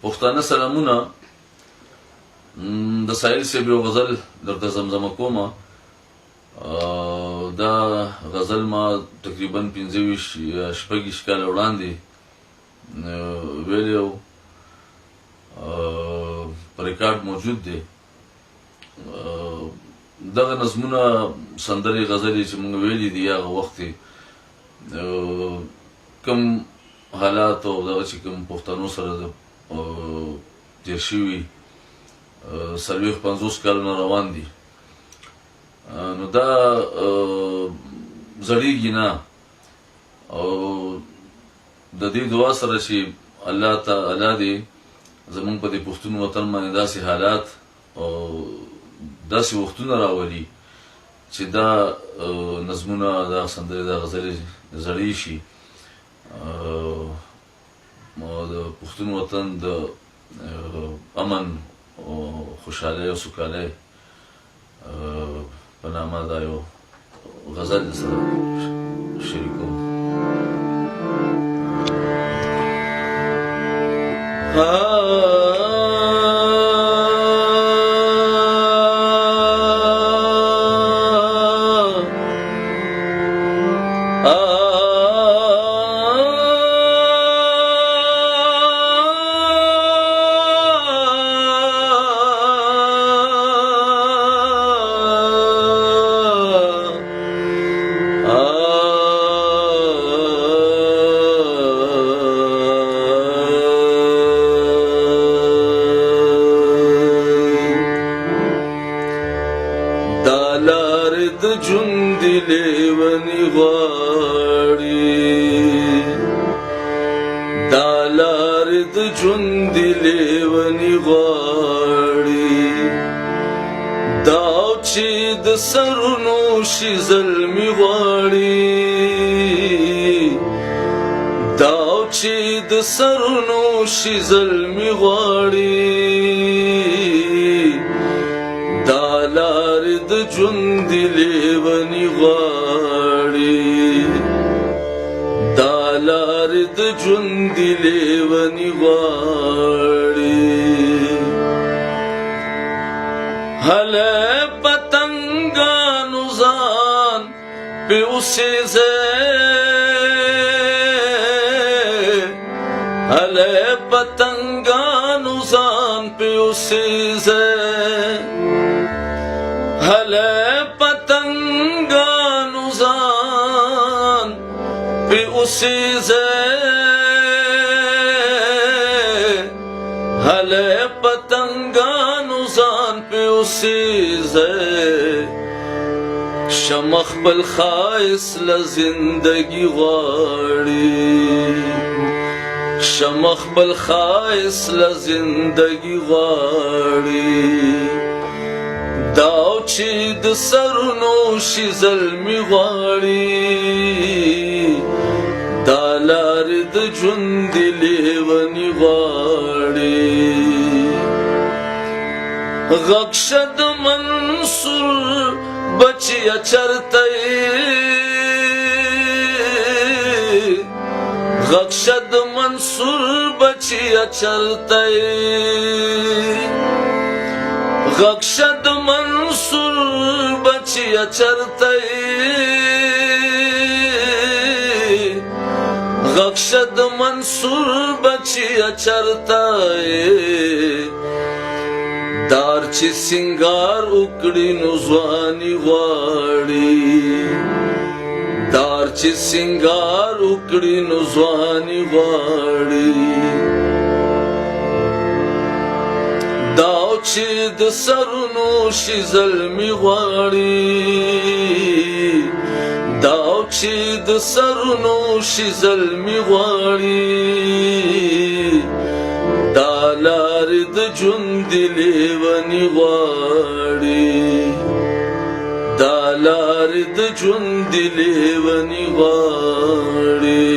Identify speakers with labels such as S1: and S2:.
S1: پښتانه سلامونه. د ساحل صاحب یو غزل درته زمزمه کومه. دا غزل ما تقریبا 25-26 کاله وړاندې ویلی و، په ریکارډ موجود دی. دغه نظمونه سندرې غزلې چې موږ ویلي دي هغه وخت کوم حالات او دغه چې کوم پښتنو سره تېر شوي 40-50 کلونه روان دي، نو دا زړیږي نه. او د دې دعا سره چې الله تعالی دې زمونږ په دې پښتون وطن باندې داسې حالات او داسې وختونه راولي چې دا نظمونه، دا سندرې، دا غزلې زړې شي، د پښتون وطن د امن او خوشحالۍ او سوکالۍ په نامه دا یو غزل سره شریکوم. شي زلمی غواړي، دا لارې د ژوند لیونی غواړي، دا لارې د ژوند لیونی غواړي. هله پتنګانو ځان په اوسېږه، هله پتنګانو ځان په اوسېږه، هله پتنګانو ځان په اوسېږه، هله پتنګانو ځان په اوسېږه. شمع خپل ښایست له زندګي غواړي، شمع خپل ښایست له زندګي غواړي، دا چې د سرونو شي زلمي غواړي، دا لارې د ژوند لیونی غواړي. غږ شه د منصور بچیه چرته غږ شه د منصور بچیه چرته، غږ شه د منصور بچیه چرته، غږ شه د منصور بچیه چرته. دار چې سنگار وکړي نو ځواني غواړي، دار چې سنگار وکړي نو ځواني غواړي، دا چې د سرونو شي زلمي غواړي، دا چې د سرونو شي زلمي غواړي، دا لارې د ژوند لیونی غواړي، دا لارې د ژوند لیونی غواړي.